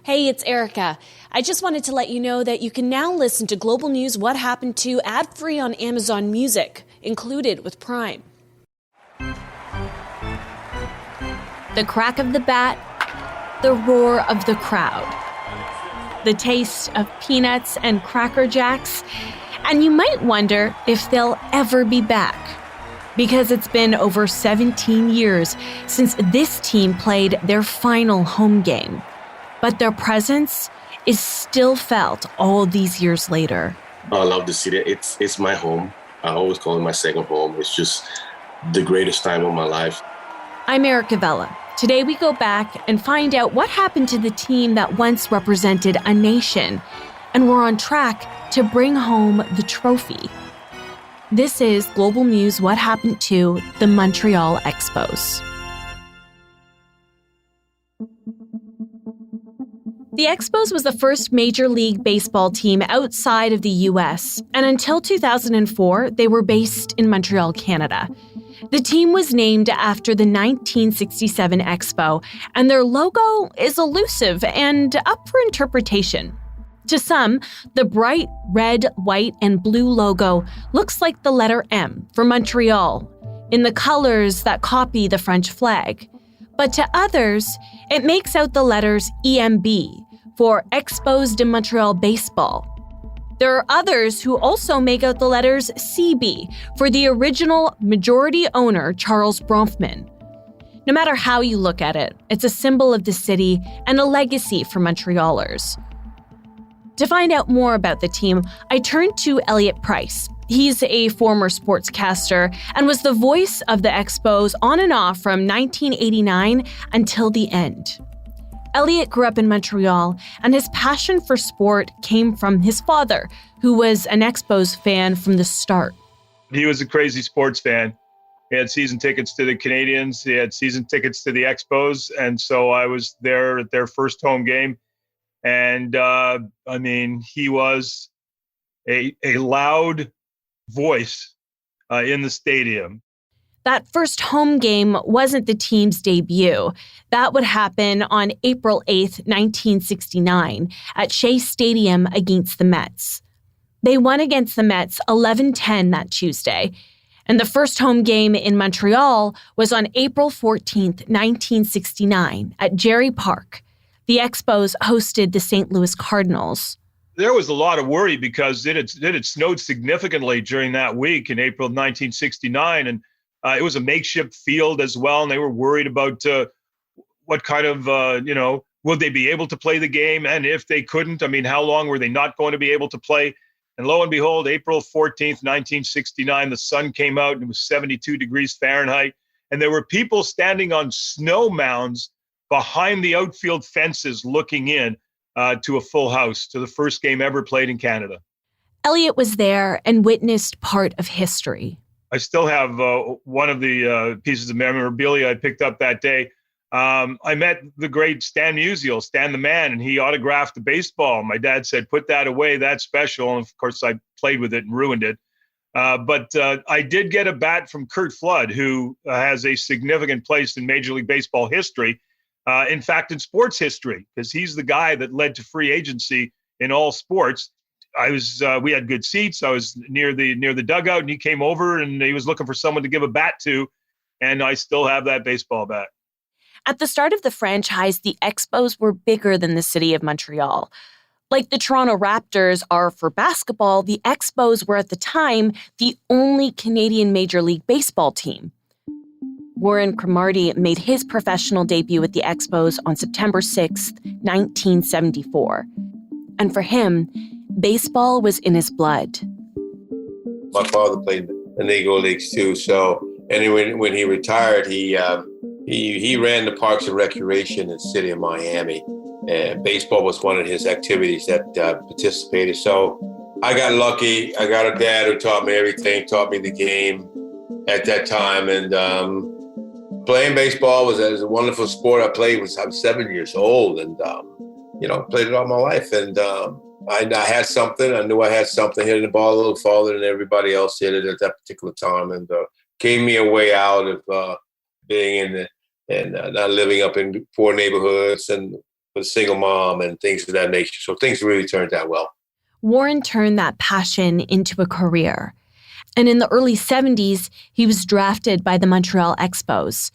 Hey, it's Erica. I just wanted to let you know that you can now listen to Global News What Happened To ad-free on Amazon Music, included with Prime. The crack of the bat, the roar of the crowd, the taste of peanuts and Cracker Jacks, and you might wonder if they'll ever be back. Because it's been over 17 years since this team played their final home game. But their presence is still felt all these years later. I love the city. It's my home. I always call it my second home. It's just the greatest time of my life. I'm Erica Vella. Today we go back and find out what happened to the team that once represented a nation, and we're on track to bring home the trophy. This is Global News What Happened To the Montreal Expos. The Expos was the first Major League Baseball team outside of the U.S., and until 2004, they were based in Montreal, Canada. The team was named after the 1967 Expo, and their logo is elusive and up for interpretation. To some, the bright red, white, and blue logo looks like the letter M for Montreal, in the colors that copy the French flag. But to others, it makes out the letters EMB for Expos de Montreal Baseball. There are others who also make out the letters CB for the original majority owner, Charles Bronfman. No matter how you look at it, it's a symbol of the city and a legacy for Montrealers. To find out more about the team, I turned to Elliot Price. He's a former sportscaster and was the voice of the Expos on and off from 1989 until the end. Elliot grew up in Montreal, and his passion for sport came from his father, who was an Expos fan from the start. He was a crazy sports fan. He had season tickets to the Canadiens. He had season tickets to the Expos. And so I was there at their first home game. And, he was a loud voice in the stadium. That first home game wasn't the team's debut. That would happen on April 8th, 1969, at Shea Stadium against the Mets. They won against the Mets 11-10 that Tuesday. And the first home game in Montreal was on April 14th, 1969, at Jerry Park. The Expos hosted the St. Louis Cardinals. There was a lot of worry because it had snowed significantly during that week in April of 1969, and it was a makeshift field as well, and they were worried about what kind of, would they be able to play the game? And if they couldn't, how long were they not going to be able to play? And lo and behold, April 14th, 1969, the sun came out and it was 72 degrees Fahrenheit, and there were people standing on snow mounds behind the outfield fences looking in to a full house, to the first game ever played in Canada. Elliot was there and witnessed part of history. I still have one of the pieces of memorabilia I picked up that day. I met the great Stan Musial, Stan the Man, and he autographed the baseball. My dad said, put that away, that's special. And of course, I played with it and ruined it. But I did get a bat from Curt Flood, who has a significant place in Major League Baseball history. In fact, in sports history, because he's the guy that led to free agency in all sports. We had good seats. I was near the dugout, and he came over and he was looking for someone to give a bat to, and I still have that baseball bat. At the start of the franchise, the Expos were bigger than the city of Montreal. Like the Toronto Raptors are for basketball, the Expos were at the time the only Canadian Major League Baseball team. Warren Cromartie made his professional debut with the Expos on September 6th, 1974. And for him, baseball was in his blood. My father played in the Negro Leagues too, so and when he retired, he ran the Parks and Recreation in the city of Miami, and baseball was one of his activities that participated. So I got lucky. I got a dad who taught me everything, taught me the game at that time, and playing baseball was a wonderful sport. I played when I was 7 years old, and played it all my life, and I had something. I knew I had something, hitting the ball a little farther than everybody else hit it at that particular time, and gave me a way out of being in and not living up in poor neighborhoods and with a single mom and things of that nature. So things really turned out well. Warren turned that passion into a career. And in the early 70s, he was drafted by the Montreal Expos.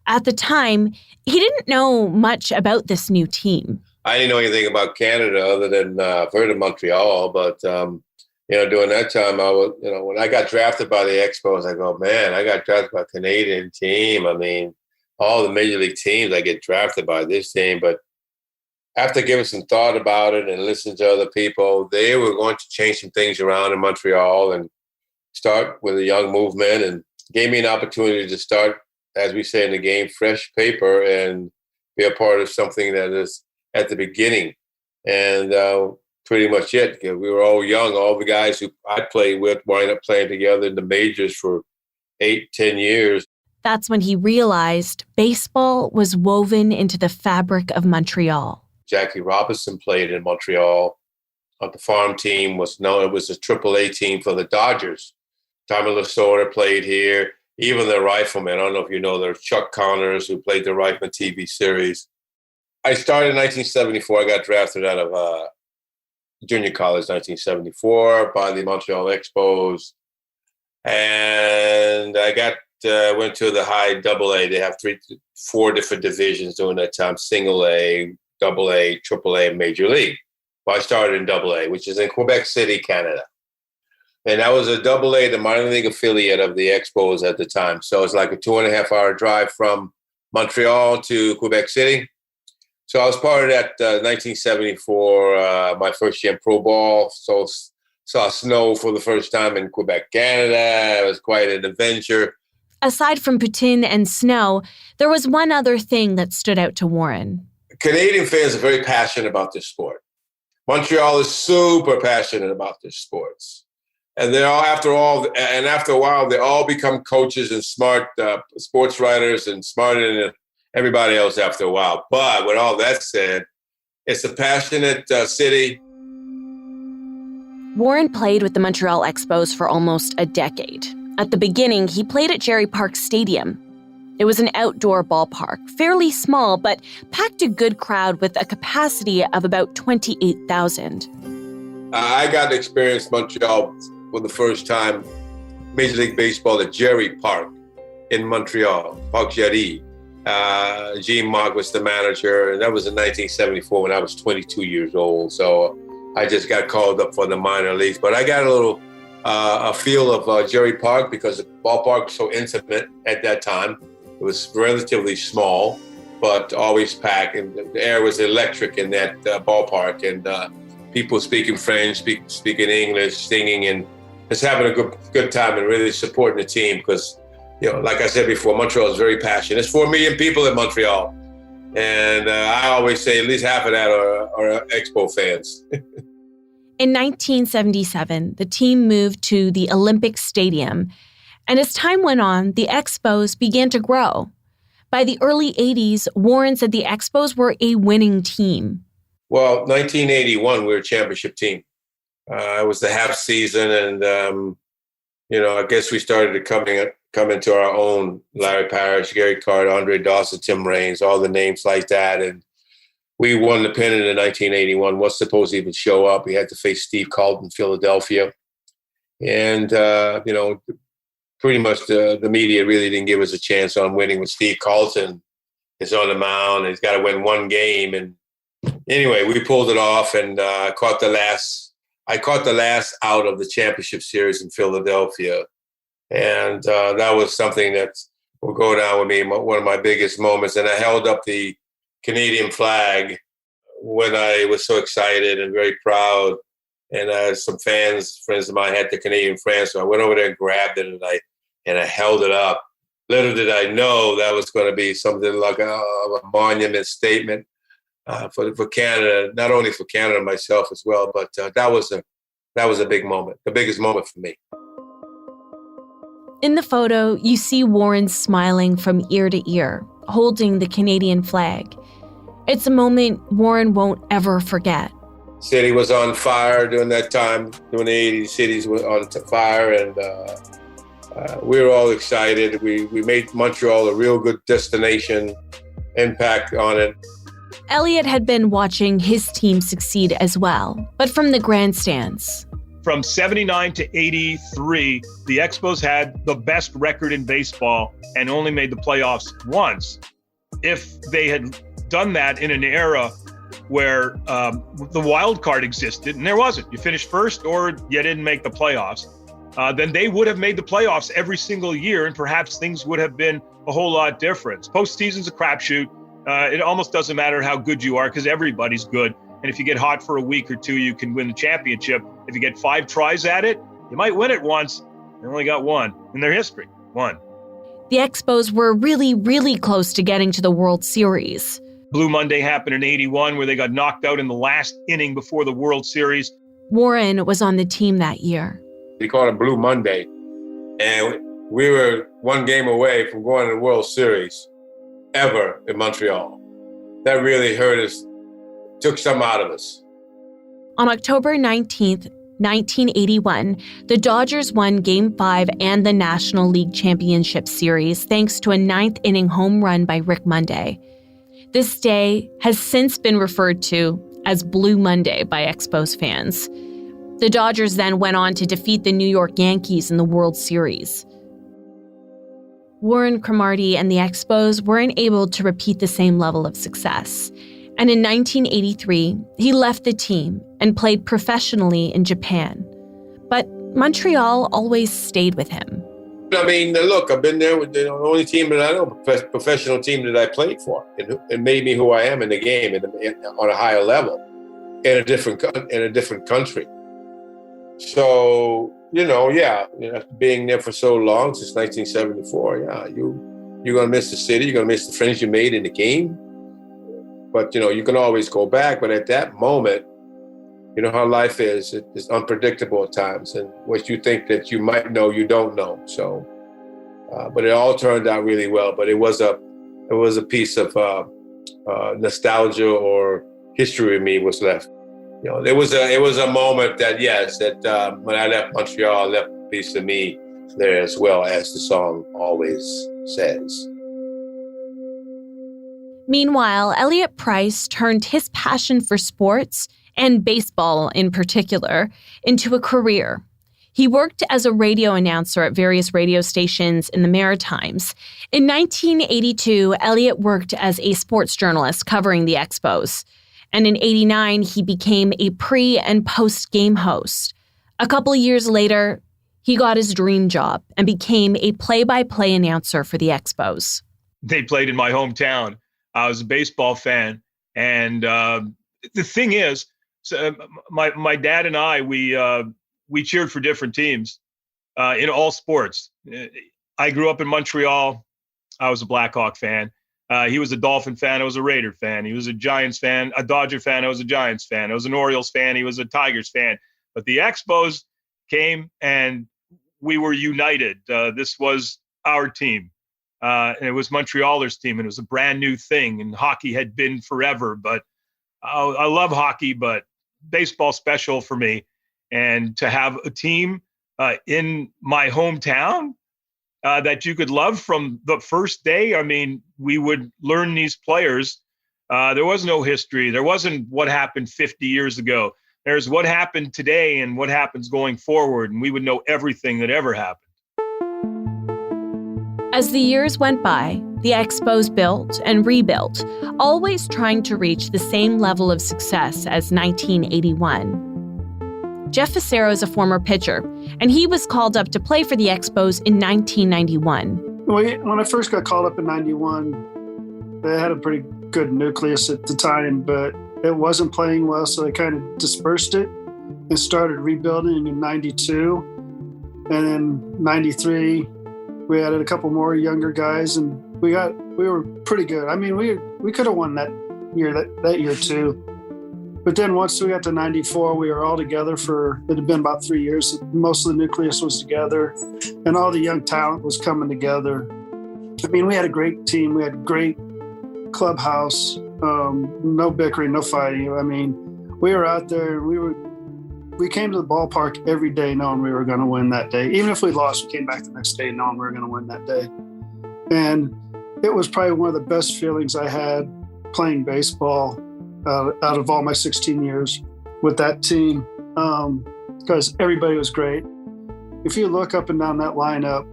At the time, he didn't know much about this new team. I didn't know anything about Canada other than I've heard of Montreal, but during that time, I was, when I got drafted by the Expos, I go, man, I got drafted by a Canadian team. I mean, all the major league teams, I get drafted by this team. But after giving some thought about it and listening to other people, they were going to change some things around in Montreal and start with a young movement, and gave me an opportunity to start, as we say in the game, fresh paper and be a part of something that is at the beginning. And pretty much it. We were all young. All the guys who I played with wind up playing together in the majors for 8-10 years. That's when he realized baseball was woven into the fabric of Montreal. Jackie Robinson played in Montreal. On the farm team was known. It was a AAA team for the Dodgers. Tommy Lasorda played here. Even the riflemen. I don't know if you know, there's Chuck Connors, who played the Rifleman TV series. I started in 1974. I got drafted out of junior college, 1974, by the Montreal Expos, and I went to the high AA. They have 4 different divisions during that time: single A, AA, AAA, and Major League. Well, I started in AA, which is in Quebec City, Canada. And that was a AA, the minor league affiliate of the Expos at the time. So it's like a 2.5-hour drive from Montreal to Quebec City. So I was part of that 1974, my first year in pro ball. So saw snow for the first time in Quebec, Canada. It was quite an adventure. Aside from poutine and snow, there was one other thing that stood out to Warren. Canadian fans are very passionate about this sport. Montreal is super passionate about this sports. And they're all, after a while, they all become coaches and smart sports writers and smarter than everybody else after a while. But with all that said, it's a passionate city. Warren played with the Montreal Expos for almost a decade. At the beginning, he played at Jerry Park Stadium. It was an outdoor ballpark, fairly small, but packed a good crowd with a capacity of about 28,000. I got to experience Montreal for the first time, Major League Baseball at Jerry Park in Montreal, Parc Jarry. Gene Mark was the manager, and that was in 1974 when I was 22 years old. So I just got called up for the minor leagues. But I got a little a feel of Jerry Park because the ballpark was so intimate at that time. It was relatively small, but always packed, and the air was electric in that ballpark, and people speaking French, speaking English, singing, and just having a good time and really supporting the team because, like I said before, Montreal is very passionate. There's 4 million people in Montreal, and I always say at least half of that are Expo fans. In 1977, the team moved to the Olympic Stadium, and as time went on, the Expos began to grow. By the early 80s, Warren said the Expos were a winning team. Well, 1981, we were a championship team. It was the half season, and I guess we started to come into our own. Larry Parrish, Gary Carter, Andre Dawson, Tim Raines, all the names like that, and we won the pennant in 1981. Was supposed to even show up. We had to face Steve Carlton, Philadelphia, and pretty much the media really didn't give us a chance on winning. With Steve Carlton is on the mound, and he's got to win one game, and anyway, we pulled it off, and I caught the last out of the championship series in Philadelphia. And that was something that will go down with me, one of my biggest moments. And I held up the Canadian flag when I was so excited and very proud. And some friends of mine had the Canadian flag, so I went over there and grabbed it, and I held it up. Little did I know that was going to be something like a monument statement. For Canada, not only for Canada, myself as well, but that was a big moment, the biggest moment for me. In the photo, you see Warren smiling from ear to ear, holding the Canadian flag. It's a moment Warren won't ever forget. City was on fire during that time. During the 80s, cities were on fire, and we were all excited. We made Montreal a real good destination, impact on it. Elliott had been watching his team succeed as well, but from the grandstands. From 79 to 83, the Expos had the best record in baseball and only made the playoffs once. If they had done that in an era where the wild card existed, and there wasn't, you finished first or you didn't make the playoffs, then they would have made the playoffs every single year, and perhaps things would have been a whole lot different. Postseason's a crapshoot. It almost doesn't matter how good you are because everybody's good. And if you get hot for a week or two, you can win the championship. If you get 5 tries at it, you might win it once. They only got one in their history, one. The Expos were really, really close to getting to the World Series. Blue Monday happened in 81 where they got knocked out in the last inning before the World Series. Warren was on the team that year. They called it Blue Monday. And we were one game away from going to the World Series ever in Montreal. That really hurt us, took some out of us. On October 19th, 1981, the Dodgers won Game 5 and the National League Championship Series thanks to a 9th-inning home run by Rick Monday. This day has since been referred to as Blue Monday by Expos fans. The Dodgers then went on to defeat the New York Yankees in the World Series. Warren Cromartie and the Expos weren't able to repeat the same level of success. And in 1983, he left the team and played professionally in Japan. But Montreal always stayed with him. I mean, look, I've been there with the only team that I know, professional team that I played for. It made me who I am in the game on a higher level in a different country. So, being there for so long, since 1974, you're going to miss the city, you're going to miss the friends you made in the game. But, you can always go back. But at that moment, you know how life is. It's unpredictable at times. And what you think that you might know, you don't know. So, but it all turned out really well. But it was a piece of nostalgia or history of me was left. It was a moment that, when I left Montreal, I left a piece of me there as well, as the song always says. Meanwhile, Elliott Price turned his passion for sports, and baseball in particular, into a career. He worked as a radio announcer at various radio stations in the Maritimes. In 1982, Elliott worked as a sports journalist covering the Expos. And in 89, he became a pre- and post-game host. A couple years later, he got his dream job and became a play-by-play announcer for the Expos. They played in my hometown. I was a baseball fan. And the thing is, my dad and I, we cheered for different teams in all sports. I grew up in Montreal. I was a Blackhawk fan. He was a Dolphin fan. I was a Raider fan. He was a Giants fan, a Dodger fan. I was a Giants fan. I was an Orioles fan. He was a Tigers fan. But the Expos came and we were united. This was our team. And it was Montrealers' team. And it was a brand new thing. And hockey had been forever. But I love hockey, but baseball special for me. And to have a team in my hometown that you could love from the first day. I mean, we would learn these players. There was no history. There wasn't what happened 50 years ago. There's what happened today and what happens going forward. And we would know everything that ever happened. As the years went by, the Expos built and rebuilt, always trying to reach the same level of success as 1981. Jeff Fassero is a former pitcher, and he was called up to play for the Expos in 1991. When I first got called up in 91, they had a pretty good nucleus at the time, but it wasn't playing well, so they kind of dispersed it and started rebuilding in 92. And then 93, we added a couple more younger guys, and we were pretty good. I mean, we could have won that year too. But then once we got to 94, we were all together it had been about 3 years. Most of the nucleus was together and all the young talent was coming together. I mean, we had a great team. We had a great clubhouse, no bickering, no fighting. I mean, we were out there. We came to the ballpark every day knowing we were going to win that day. Even if we lost, we came back the next day knowing we were going to win that day. And it was probably one of the best feelings I had playing baseball. out of all my 16 years with that team, because everybody was great. If you look up and down that lineup,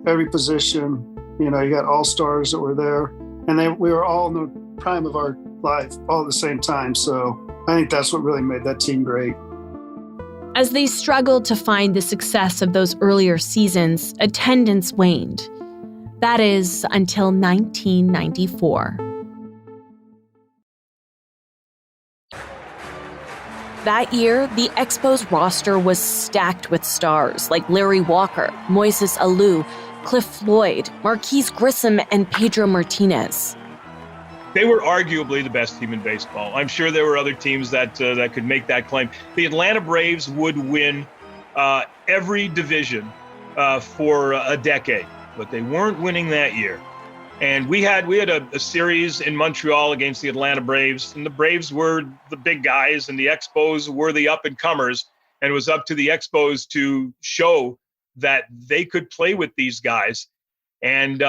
every position, you got all-stars that were there, and we were all in the prime of our life all at the same time. So I think that's what really made that team great. As they struggled to find the success of those earlier seasons, attendance waned. That is, until 1994. That year, the Expos roster was stacked with stars like Larry Walker, Moises Alou, Cliff Floyd, Marquise Grissom, and Pedro Martinez. They were arguably the best team in baseball. I'm sure there were other teams that could make that claim. The Atlanta Braves would win every division for a decade, but they weren't winning that year. And we had a series in Montreal against the Atlanta Braves, and the Braves were the big guys, and the Expos were the up-and-comers, and it was up to the Expos to show that they could play with these guys. And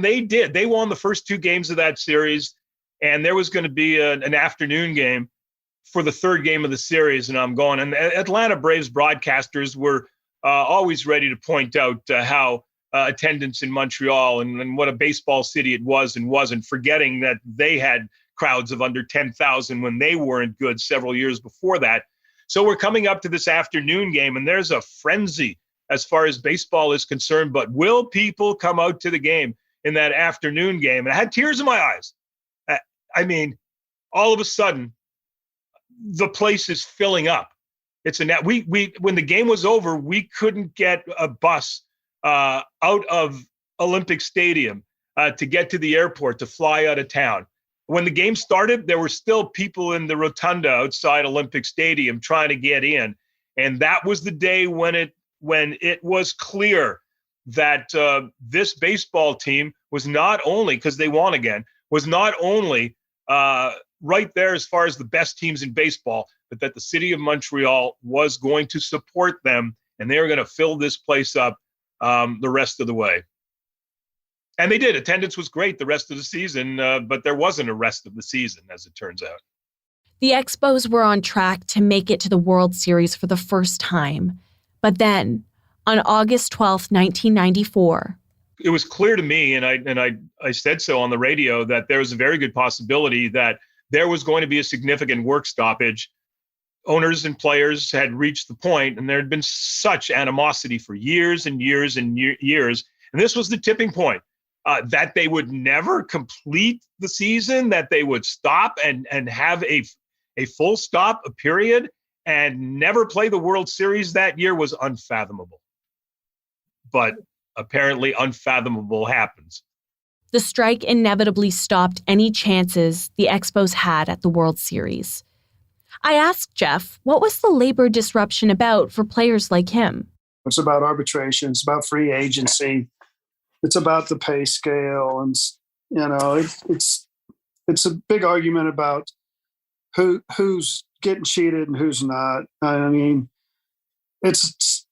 they did. They won the first two games of that series, and there was going to be an afternoon game for the third game of the series, and I'm going. And Atlanta Braves broadcasters were always ready to point out how attendance in Montreal and what a baseball city it was and wasn't, forgetting that they had crowds of under 10,000 when they weren't good several years before that. So we're coming up to this afternoon game, and there's a frenzy as far as baseball is concerned. But will people come out to the game in that afternoon game? And I had tears in my eyes. I mean, all of a sudden, the place is filling up. It's we when the game was over, we couldn't get a bus out of Olympic Stadium to get to the airport to fly out of town. When the game started, there were still people in the rotunda outside Olympic Stadium trying to get in. And that was the day when it was clear that this baseball team was not only, because they won again, was not only right there as far as the best teams in baseball, but that the city of Montreal was going to support them, and they were going to fill this place up the rest of the way. And they did. Attendance was great the rest of the season, but there wasn't a rest of the season, as it turns out. The Expos were on track to make it to the World Series for the first time. But then, on August 12th, 1994, it was clear to me, and I said so on the radio, that there was a very good possibility that there was going to be a significant work stoppage. Owners and players had reached the point, and there had been such animosity for years and years and years. And this was the tipping point, that they would never complete the season, that they would stop and have a full stop, a period, and never play the World Series that year was unfathomable. But apparently unfathomable happens. The strike inevitably stopped any chances the Expos had at the World Series. I asked Jeff, what was the labor disruption about for players like him? It's about arbitration. It's about free agency. It's about the pay scale. And, it's a big argument about who's getting cheated and who's not. I mean, it's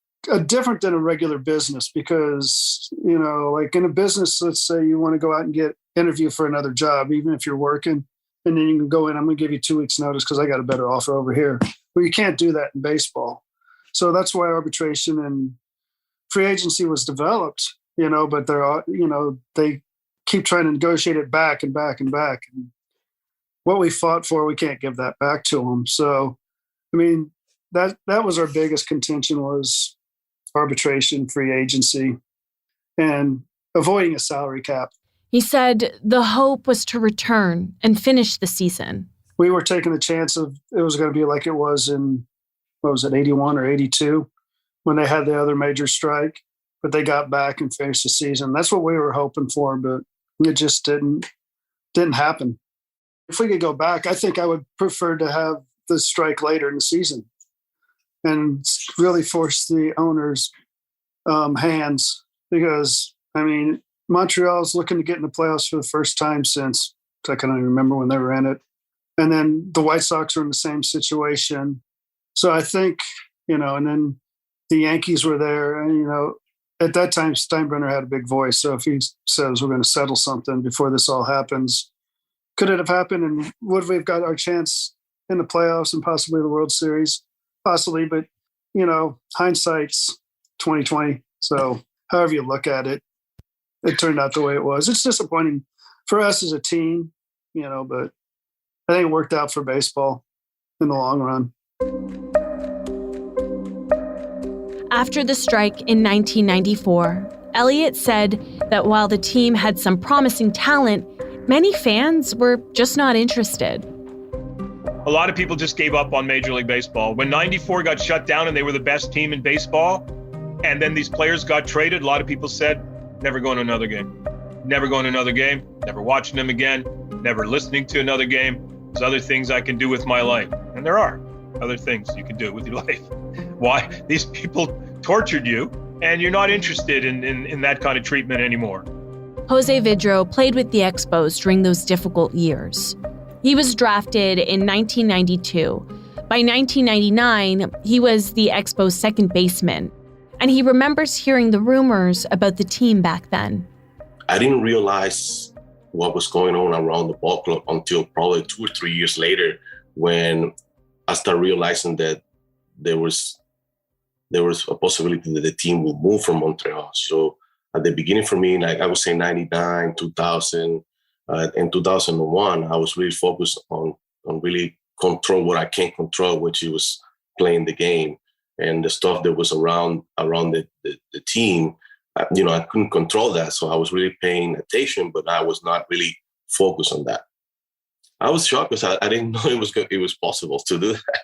different than a regular business because, like in a business, let's say you want to go out and get interview for another job, even if you're working, and then you can go in, I'm going to give you 2 weeks notice because I got a better offer over here. Well, you can't do that in baseball. So that's why arbitration and free agency was developed, but they keep trying to negotiate it back and back and back. And what we fought for, we can't give that back to them. So, I mean, that was our biggest contention, was arbitration, free agency, and avoiding a salary cap. He said the hope was to return and finish the season. We were taking the chance of it was going to be like it was in, 81 or 82, when they had the other major strike, but they got back and finished the season. That's what we were hoping for, but it just didn't happen. If we could go back, I think I would prefer to have the strike later in the season and really force the owners' hands, because, I mean, Montreal's looking to get in the playoffs for the first time since, I can't even remember when they were in it. And then the White Sox are in the same situation. So I think, and then the Yankees were there. And, at that time, Steinbrenner had a big voice. So if he says we're going to settle something before this all happens, Could it have happened? And would we have got our chance in the playoffs and possibly the World Series? Possibly, but hindsight's 2020. So however you look at it, it turned out the way it was. It's disappointing for us as a team, but I think it worked out for baseball in the long run. After the strike in 1994, Elliott said that while the team had some promising talent, many fans were just not interested. A lot of people just gave up on Major League Baseball. When 94 got shut down and they were the best team in baseball, and then these players got traded, a lot of people said, never going to another game. Never going to another game, never watching them again, never listening to another game. There's other things I can do with my life. And there are other things you can do with your life. Why? These people tortured you, and you're not interested in that kind of treatment anymore. Jose Vidro played with the Expos during those difficult years. He was drafted in 1992. By 1999, he was the Expos' second baseman, and he remembers hearing the rumors about the team back then. I didn't realize what was going on around the ball club until probably 2 or 3 years later, when I started realizing that there was a possibility that the team would move from Montreal. So at the beginning for me, like I would say 99, 2000, and 2001, I was really focused on really control what I can't control, which was playing the game. And the stuff that was around the team, I couldn't control that. So I was really paying attention, but I was not really focused on that. I was shocked because I didn't know it was possible to do that.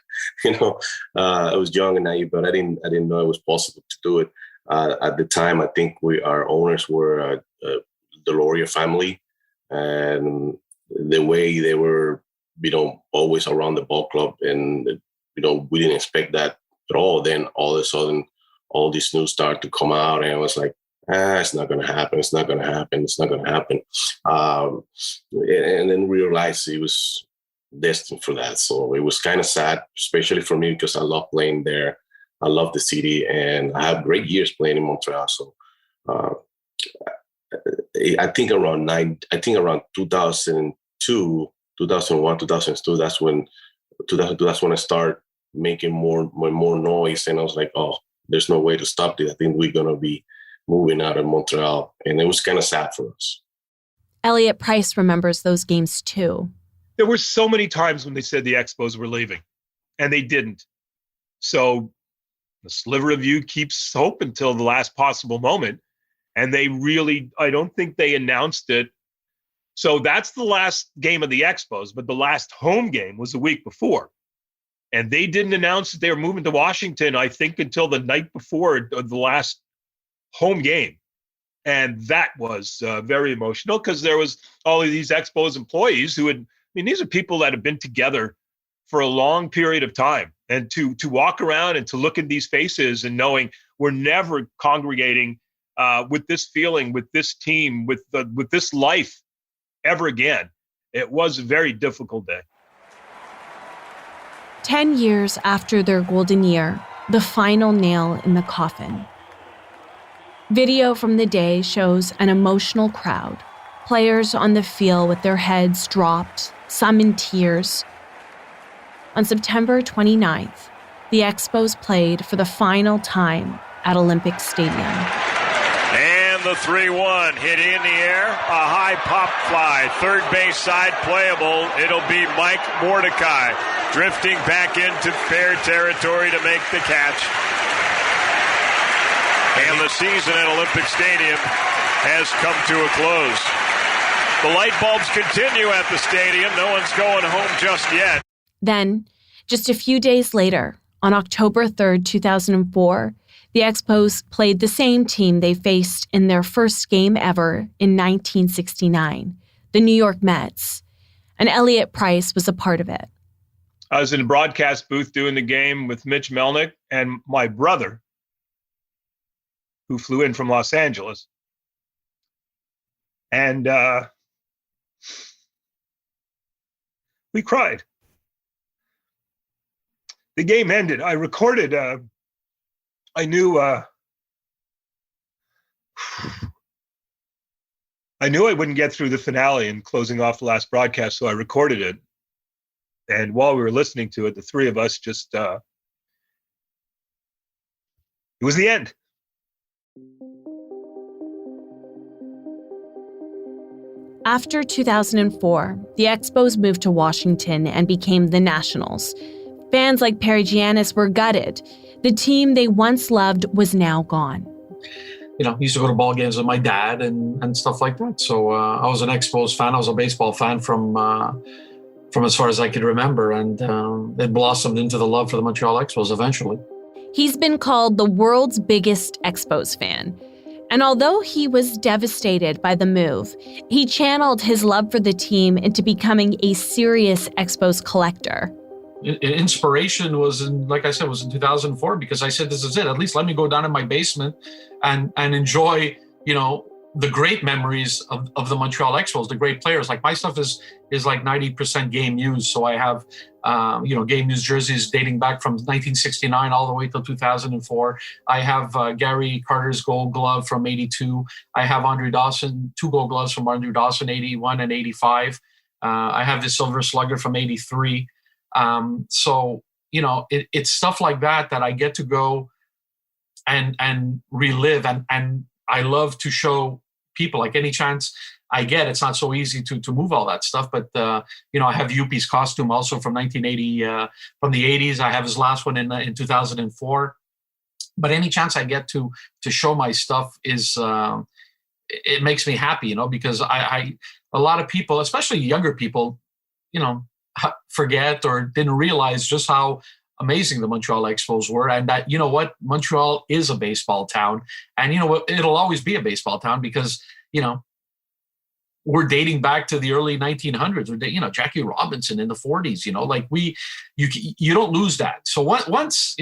I was young and naive, but I didn't know it was possible to do it. At the time, I think our owners were the Laurier family, and the way they were, always around the ball club, and we didn't expect that at all. Then all of a sudden, all this news started to come out, and I was like, it's not going to happen. It's not going to happen. It's not going to happen. And then realized it was destined for that. So it was kind of sad, especially for me, because I love playing there. I love the city, and I have great years playing in Montreal. So I think around 2002, 2001, 2002, that's when I started making more noise. And I was like, oh, there's no way to stop this. I think we're going to be moving out of Montreal. And it was kind of sad for us. Elliott Price remembers those games too. There were so many times when they said the Expos were leaving, and they didn't. So the sliver of you keeps hope until the last possible moment. And they really, I don't think they announced it. So that's the last game of the Expos, but the last home game was the week before. And they didn't announce that they were moving to Washington, I think, until the night before the last home game. And that was very emotional, because there was all of these Expos employees these are people that have been together for a long period of time. And to walk around and to look at these faces and knowing we're never congregating with this feeling, with this team, with this life ever again, it was a very difficult day. 10 years after their golden year, the final nail in the coffin. Video from the day shows an emotional crowd, players on the field with their heads dropped, some in tears. On September 29th, the Expos played for the final time at Olympic Stadium. And the 3-1 hit in the air, a high pop fly, third base side playable. It'll be Mike Mordecai drifting back into fair territory to make the catch. And the season at Olympic Stadium has come to a close. The light bulbs continue at the stadium. No one's going home just yet. Then, just a few days later, on October 3rd, 2004, the Expos played the same team they faced in their first game ever in 1969, the New York Mets, and Elliott Price was a part of it. I was in the broadcast booth doing the game with Mitch Melnick and my brother, who flew in from Los Angeles. And we cried. The game ended. I recorded, I knew I knew I wouldn't get through the finale and closing off the last broadcast, so I recorded it. And while we were listening to it, the three of us just, it was the end. After 2004, the Expos moved to Washington and became the Nationals. Fans like Perry Giannis were gutted. The team they once loved was now gone. You know, I used to go to ball games with my dad and stuff like that. So I was an Expos fan. I was a baseball fan from as far as I could remember. And it blossomed into the love for the Montreal Expos eventually. He's been called the world's biggest Expos fan. And although he was devastated by the move, he channeled his love for the team into becoming a serious Expos collector. Inspiration was in 2004, because I said, this is it. At least let me go down in my basement and enjoy, you know, the great memories of the Montreal Expos, the great players. Like my stuff is like 90% game used. So I have, game used jerseys dating back from 1969 all the way till 2004. I have Gary Carter's gold glove from 82. I have Andre Dawson, 2 gold gloves from Andre Dawson, 81 and 85. I have the Silver Slugger from 83. So, you know, it's stuff like that I get to go and relive. And I love to show people, like any chance I get. It's not so easy to move all that stuff, but I have Yuppie's costume also from 1980, from the 80s. I have his last one in 2004. But any chance I get to show my stuff is it makes me happy, you know, because I a lot of people, especially younger people, you know, forget or didn't realize just how amazing the Montreal Expos were, and that, you know what, Montreal is a baseball town, and you know what, it'll always be a baseball town because, you know, we're dating back to the early 1900s. You know, Jackie Robinson in the 40s. You know, like you don't lose that. So once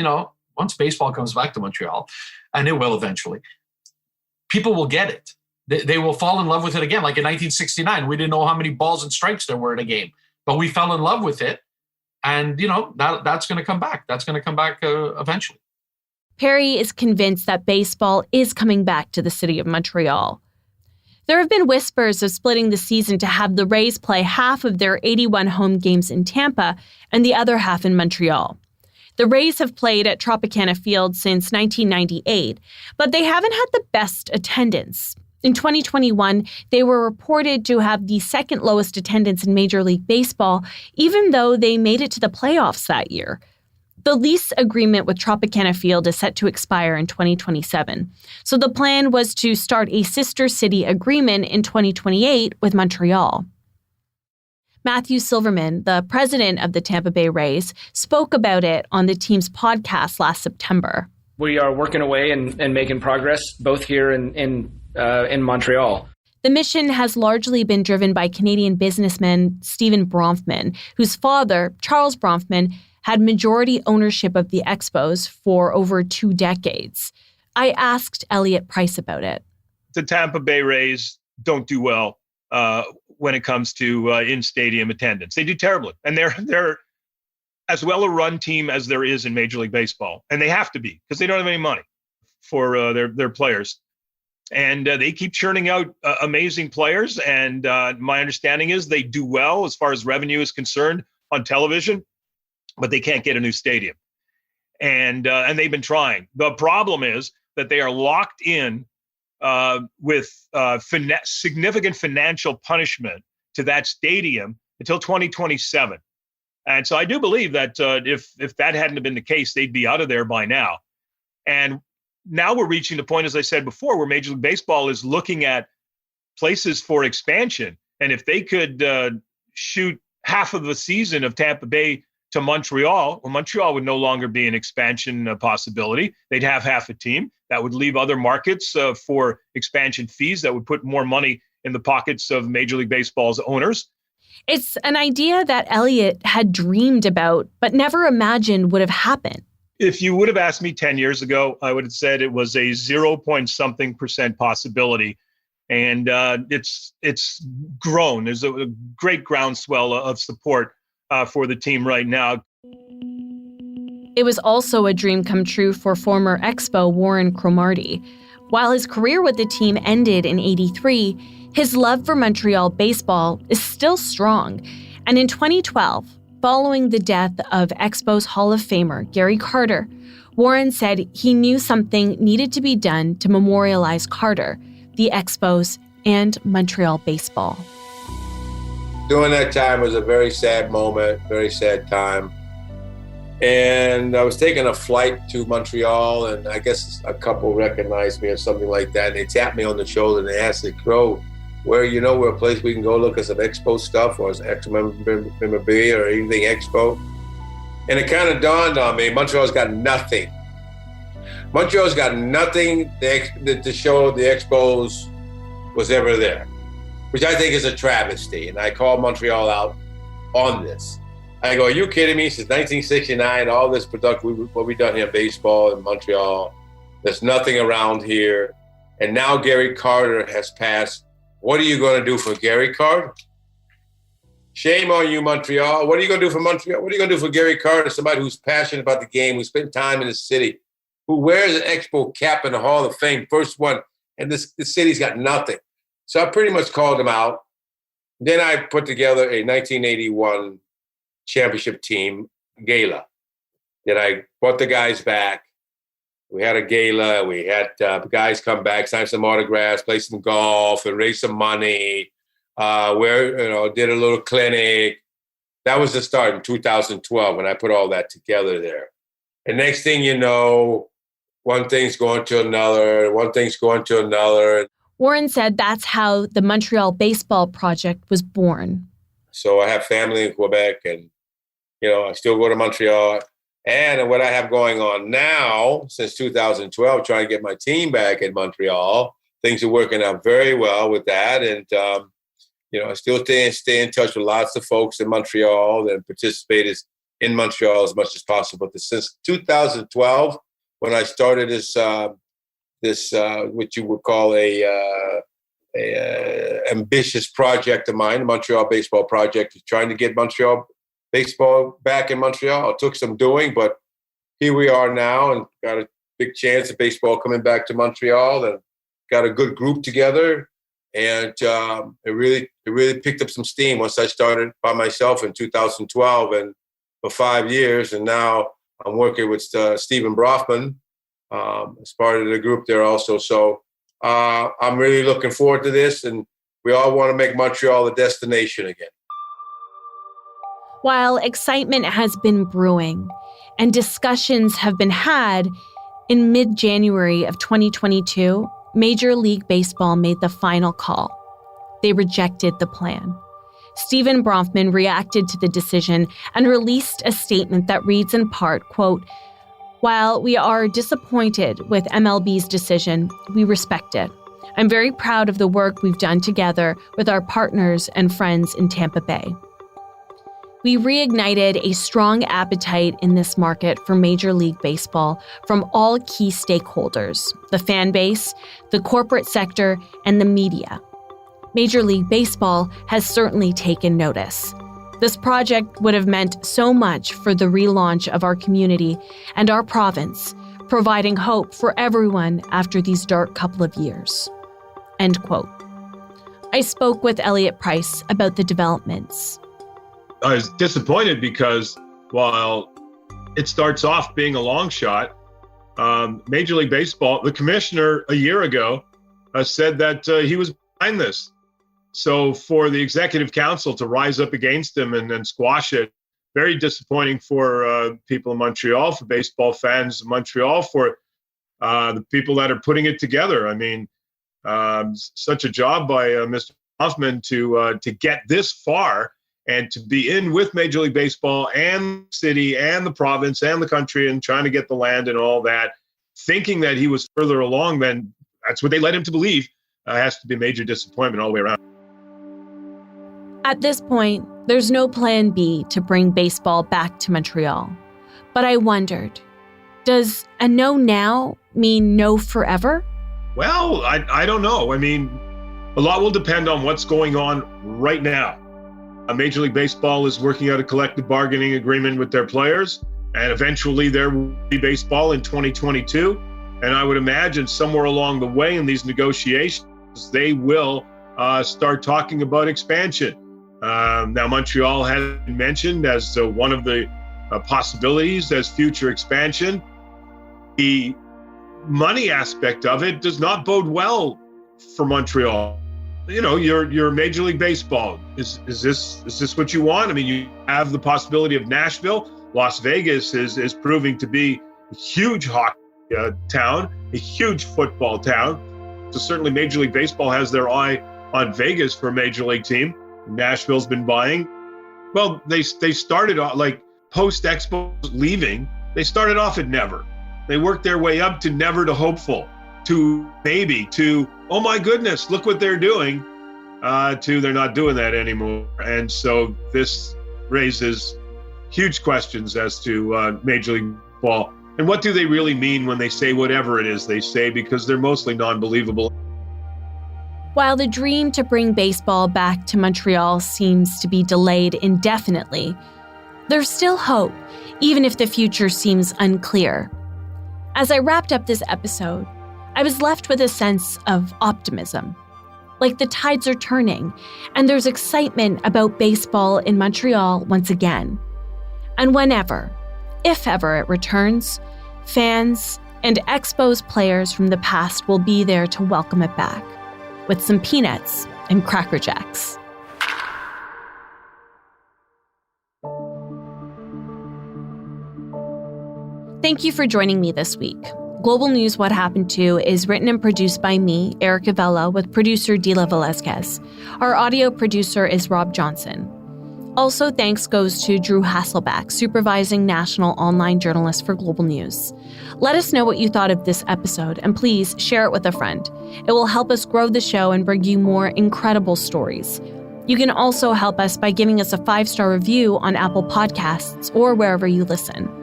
baseball comes back to Montreal, and it will eventually, people will get it. They will fall in love with it again. Like in 1969, we didn't know how many balls and strikes there were in a game, but we fell in love with it. And, you know, that's going to come back. That's going to come back eventually. Perry is convinced that baseball is coming back to the city of Montreal. There have been whispers of splitting the season to have the Rays play half of their 81 home games in Tampa and the other half in Montreal. The Rays have played at Tropicana Field since 1998, but they haven't had the best attendance. In 2021, they were reported to have the second lowest attendance in Major League Baseball, even though they made it to the playoffs that year. The lease agreement with Tropicana Field is set to expire in 2027. So the plan was to start a sister city agreement in 2028 with Montreal. Matthew Silverman, the president of the Tampa Bay Rays, spoke about it on the team's podcast last September. We are working away and making progress, both here in Montreal. The mission has largely been driven by Canadian businessman Stephen Bronfman, whose father, Charles Bronfman, had majority ownership of the Expos for over 2 decades. I asked Elliot Price about it. The Tampa Bay Rays don't do well when it comes to in-stadium attendance. They do terribly. And they're as well a run team as there is in Major League Baseball. And they have to be, because they don't have any money for their players. And they keep churning out amazing players. And my understanding is they do well as far as revenue is concerned on television, but they can't get a new stadium. And they've been trying. The problem is that they are locked in with significant financial punishment to that stadium until 2027. And so I do believe that if that hadn't been the case, they'd be out of there by now. And now we're reaching the point, as I said before, where Major League Baseball is looking at places for expansion. And if they could shoot half of the season of Tampa Bay to Montreal, well, Montreal would no longer be an expansion possibility. They'd have half a team. That would leave other markets for expansion fees that would put more money in the pockets of Major League Baseball's owners. It's an idea that Elliot had dreamed about, but never imagined would have happened. If you would have asked me 10 years ago, I would have said it was a 0.something% possibility. And it's grown. There's a great groundswell of support for the team right now. It was also a dream come true for former Expo Warren Cromartie. While his career with the team ended in '83, his love for Montreal baseball is still strong. And in 2012, following the death of Expos Hall of Famer Gary Carter, Warren said he knew something needed to be done to memorialize Carter, the Expos, and Montreal baseball. During that time was a very sad moment, very sad time. And I was taking a flight to Montreal, and I guess a couple recognized me or something like that. And they tapped me on the shoulder and they asked me, Crow, where a place we can go look at some Expo stuff or some Expo memorabilia or anything Expo? And it kind of dawned on me, Montreal's got nothing. Montreal's got nothing to show the Expos was ever there, which I think is a travesty. And I called Montreal out on this. I go, are you kidding me? Since 1969, all this production, what we've done here in baseball in Montreal, there's nothing around here. And now Gary Carter has passed. What are you going to do for Gary Carter? Shame on you, Montreal. What are you going to do for Montreal? What are you going to do for Gary Carter, somebody who's passionate about the game, who spent time in the city, who wears an Expo cap in the Hall of Fame, first one, and the city's got nothing. So I pretty much called him out. Then I put together a 1981 championship team gala. Then I brought the guys back. We had a gala. We had guys come back, sign some autographs, play some golf, and raise some money. Did a little clinic. That was the start in 2012 when I put all that together there. And next thing you know, one thing's going to another, one thing's going to another. Warren said that's how the Montreal Baseball Project was born. So I have family in Quebec, and I still go to Montreal. And what I have going on now, since 2012, trying to get my team back in Montreal, things are working out very well with that. And, I still stay in touch with lots of folks in Montreal that participated in Montreal as much as possible. But since 2012, when I started this what you would call a ambitious project of mine, the Montreal Baseball Project, trying to get Montreal baseball back in Montreal. It took some doing, but here we are now and got a big chance of baseball coming back to Montreal and got a good group together. And it really picked up some steam once I started by myself in 2012 and for 5 years. And now I'm working with Stephen Brofman as part of the group there also. So I'm really looking forward to this, and we all want to make Montreal a destination again. While excitement has been brewing and discussions have been had, in mid-January of 2022, Major League Baseball made the final call. They rejected the plan. Stephen Bronfman reacted to the decision and released a statement that reads in part, quote, "While we are disappointed with MLB's decision, we respect it. I'm very proud of the work we've done together with our partners and friends in Tampa Bay. We reignited a strong appetite in this market for Major League Baseball from all key stakeholders, the fan base, the corporate sector, and the media. Major League Baseball has certainly taken notice. This project would have meant so much for the relaunch of our community and our province, providing hope for everyone after these dark couple of years." End quote. I spoke with Elliot Price about the developments. I was disappointed because while it starts off being a long shot, Major League Baseball, the commissioner a year ago said that he was behind this. So for the executive council to rise up against him and then squash it, very disappointing for people in Montreal, for baseball fans in Montreal, for the people that are putting it together. I mean, such a job by Mr. Hoffman to get this far and to be in with Major League Baseball and the city and the province and the country and trying to get the land and all that, thinking that he was further along than that's what they led him to believe, has to be a major disappointment all the way around. At this point, there's no plan B to bring baseball back to Montreal. But I wondered, does a no now mean no forever? Well, I don't know. I mean, a lot will depend on what's going on right now. Major League Baseball is working out a collective bargaining agreement with their players, and eventually there will be baseball in 2022. And I would imagine somewhere along the way in these negotiations, they will start talking about expansion. Now, Montreal has been mentioned as one of the possibilities as future expansion. The money aspect of it does not bode well for Montreal. You know, you're Major League Baseball. Is this what you want? I mean, you have the possibility of Nashville. Las Vegas is proving to be a huge hockey town, a huge football town. So certainly Major League Baseball has their eye on Vegas for a Major League team. Nashville's been buying. Well, they started off like post Expos leaving. They started off at never. They worked their way up to never to hopeful to maybe to, oh my goodness, look what they're doing, to they're not doing that anymore. And so this raises huge questions as to Major League Baseball. And what do they really mean when they say whatever it is they say, because they're mostly non-believable. While the dream to bring baseball back to Montreal seems to be delayed indefinitely, there's still hope, even if the future seems unclear. As I wrapped up this episode, I was left with a sense of optimism. Like the tides are turning, and there's excitement about baseball in Montreal once again. And whenever, if ever it returns, fans and Expos players from the past will be there to welcome it back, with some peanuts and Cracker Jacks. Thank you for joining me this week. Global News What Happened To is written and produced by me, Erica Vela, with producer Dila Velazquez. Our audio producer is Rob Johnson. Also, thanks goes to Drew Hasselback, supervising national online journalist for Global News. Let us know what you thought of this episode, and please share it with a friend. It will help us grow the show and bring you more incredible stories. You can also help us by giving us a 5-star review on Apple Podcasts or wherever you listen.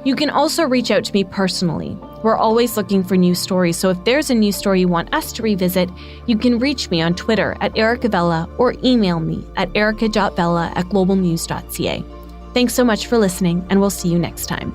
You can also reach out to me personally. We're always looking for new stories, so if there's a new story you want us to revisit, you can reach me on Twitter at Erica Vela or email me at erica.vela@globalnews.ca. Thanks so much for listening, and we'll see you next time.